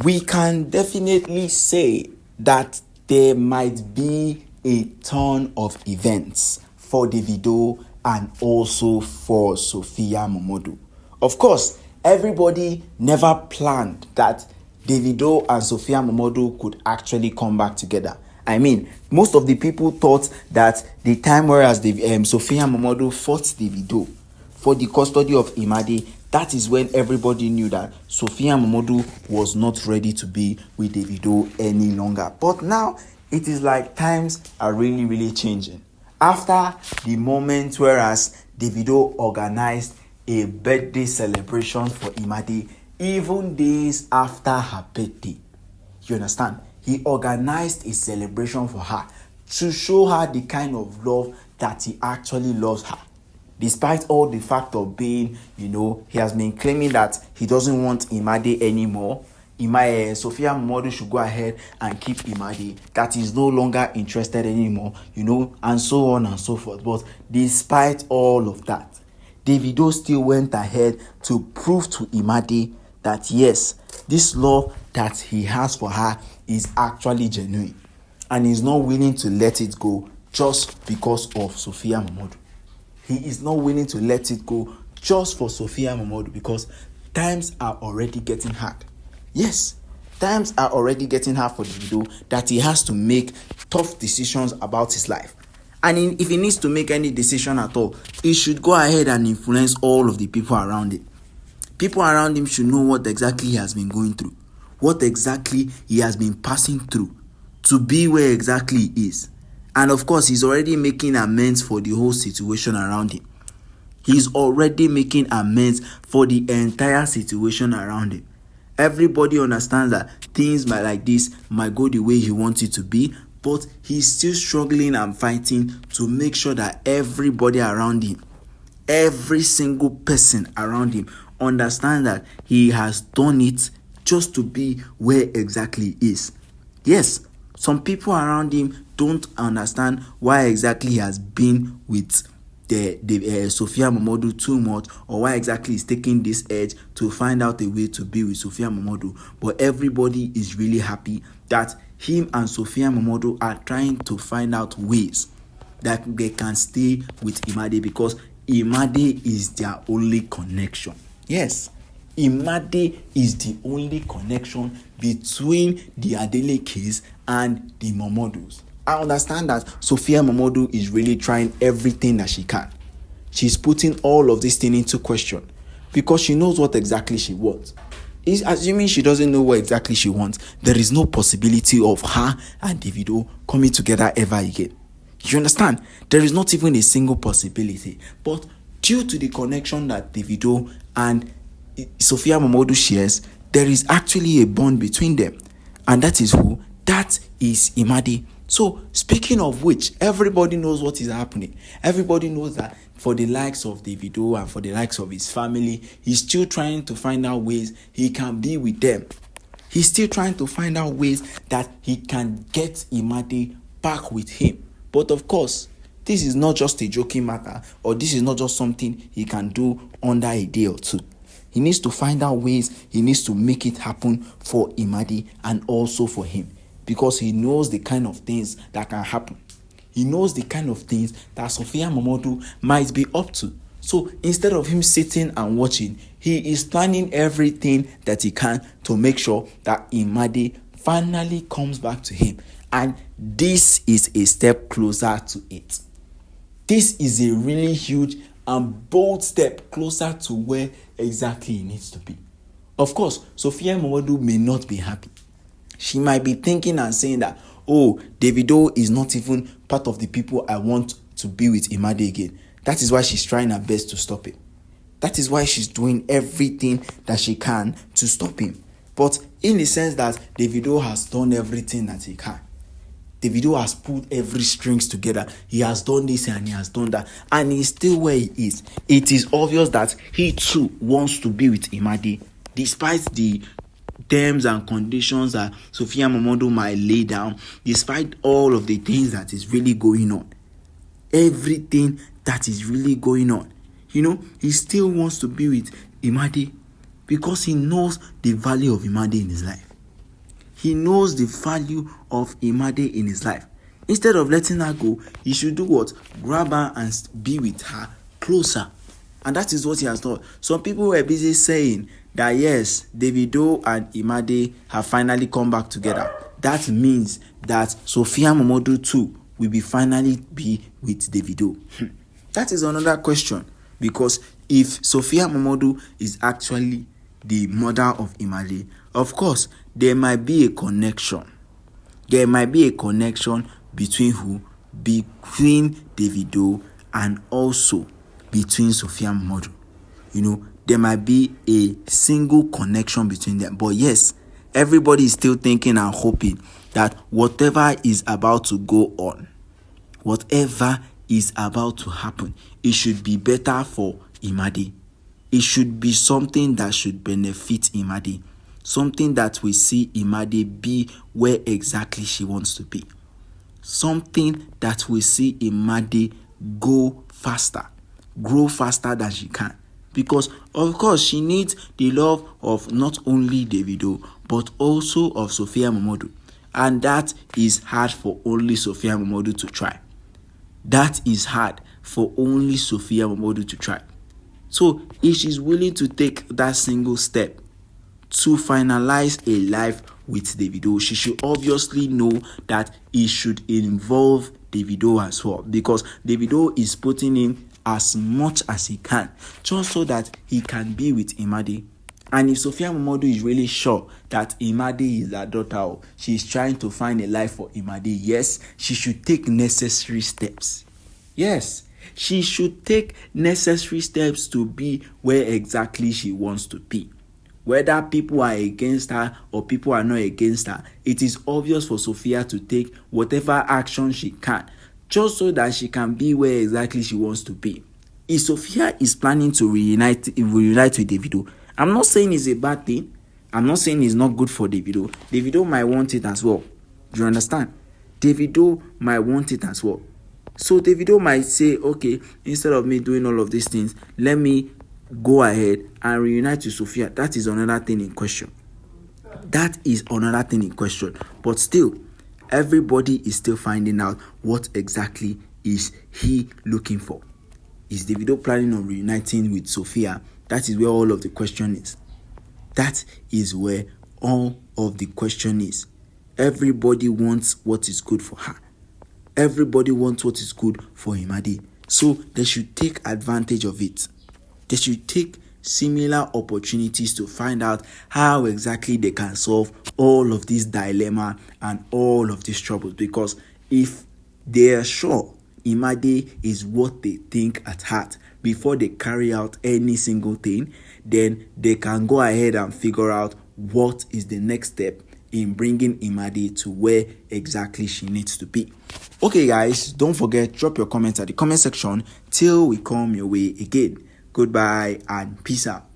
we can definitely say that there might be a ton of events for Davido and also for Sophia Momodu. Of course, everybody never planned that Davido and Sophia Momodu could actually come back together. I mean, most of the people thought that the time whereas Sophia Momodu fought Davido for the custody of Imade, that is when everybody knew that Sophia Momodu was not ready to be with Davido any longer. But now, it is like times are really, really changing. After the moment whereas Davido organized a birthday celebration for Imade, even days after her birthday, you understand? He organized a celebration for her to show her the kind of love that he actually loves her. Despite all the fact of being, he has been claiming that he doesn't want Imade anymore. Sophia Momodu should go ahead and keep Imade, that he's no longer interested anymore, and so on and so forth. But despite all of that, Davido still went ahead to prove to Imade that yes, this love that he has for her is actually genuine, and he's not willing to let it go just because of Sophia Momodu. He is not willing to let it go just for Sophia Momodu because times are already getting hard. Yes, times are already getting hard for Davido, that he has to make tough decisions about his life. And if he needs to make any decision at all, he should go ahead and influence all of the people around him. People around him should know what exactly he has been going through, what exactly he has been passing through to be where exactly he is. And of course, he's already making amends for the whole situation around him. He's already making amends for the entire situation around him. Everybody understands that things like this might go the way he wants it to be, but he's still struggling and fighting to make sure that everybody around him, every single person around him, understands that he has done it just to be where exactly he is. Yes, some people around him don't understand why exactly he has been with the Sophia Momodu too much, or why exactly he's taking this edge to find out a way to be with Sophia Momodu. But everybody is really happy that him and Sophia Momodu are trying to find out ways that they can stay with Imade, because Imade is their only connection. Yes, Imade is the only connection between the Adelekes and the Momodus. I understand that Sophia Momodu is really trying everything that she can. She's putting all of this thing into question because she knows what exactly she wants. Assuming she doesn't know what exactly she wants, there is no possibility of her and Davido coming together ever again. You understand? There is not even a single possibility. But due to the connection that Davido and Sophia Momodu shares, there is actually a bond between them. And that is who? That is Imade. So, speaking of which, everybody knows what is happening. Everybody knows that for the likes of Davido and for the likes of his family, he's still trying to find out ways he can be with them. He's still trying to find out ways that he can get Imade back with him. But of course, this is not just a joking matter, or this is not just something he can do under a day or two. He needs to find out ways, he needs to make it happen for Imade and also for him. Because he knows the kind of things that can happen. He knows the kind of things that Sophia Momodu might be up to. So instead of him sitting and watching, he is planning everything that he can to make sure that Imade finally comes back to him. And this is a step closer to it. This is a really huge and bold step closer to where exactly he needs to be. Of course, Sophia Momodu may not be happy. She might be thinking and saying that, oh, Davido is not even part of the people I want to be with Imade again. That is why she's trying her best to stop him. That is why she's doing everything that she can to stop him. But in the sense that Davido has done everything that he can. Davido has put every strings together. He has done this and he has done that. And he's still where he is. It is obvious that he too wants to be with Imade, despite the terms and conditions that Sophia Momodu might lay down, despite all of the things that is really going on. Everything that is really going on. He still wants to be with Imade because he knows the value of Imade in his life. He knows the value of Imade in his life. Instead of letting her go, he should do what? Grab her and be with her closer. And that is what he has done. Some people were busy saying that yes, Davido and Imade have finally come back together. That means that Sophia Momodu too will finally be with Davido. That is another question, because if Sophia Momodu is actually the mother of Imade, of course there might be a connection. There might be a connection between who? Between Davido and also between Sophia Momodu. There might be a single connection between them. But yes, everybody is still thinking and hoping that whatever is about to go on, whatever is about to happen, it should be better for Imade. It should be something that should benefit Imade. Something that will see Imade be where exactly she wants to be. Something that will see Imade go faster, grow faster than she can. Because of course she needs the love of not only Davido but also of Sophia Momodu. And that is hard for only Sophia Momodu to try. That is hard for only Sophia Momodu to try. So if she's willing to take that single step to finalize a life with Davido, she should obviously know that it should involve Davido as well, because Davido is putting in as much as he can just so that he can be with Imade. And if Sophia Momodu is really sure that Imade is her daughter, she's trying to find a life for Imade, yes, she should take necessary steps. Yes, she should take necessary steps to be where exactly she wants to be. Whether people are against her or people are not against her, it is obvious for Sophia to take whatever action she can just so that she can be where exactly she wants to be. If Sophia is planning to reunite with Davido, I'm not saying it's a bad thing. I'm not saying it's not good for Davido. Davido might want it as well. Do you understand? Davido might want it as well. So Davido might say, okay, instead of me doing all of these things, let me go ahead and reunite with Sophia. That is another thing in question. That is another thing in question. But still, everybody is still finding out what exactly is he looking for. Is Davido planning on reuniting with Sophia? That is where all of the question is. That is where all of the question is. Everybody wants what is good for her. Everybody wants what is good for Imade. So they should take advantage of it. They should take similar opportunities to find out how exactly they can solve all of this dilemma and all of these troubles. Because if they are sure Imade is what they think at heart before they carry out any single thing, then they can go ahead and figure out what is the next step in bringing Imade to where exactly she needs to be. Okay guys, don't forget, drop your comments at the comment section till we come your way again. Goodbye and peace out.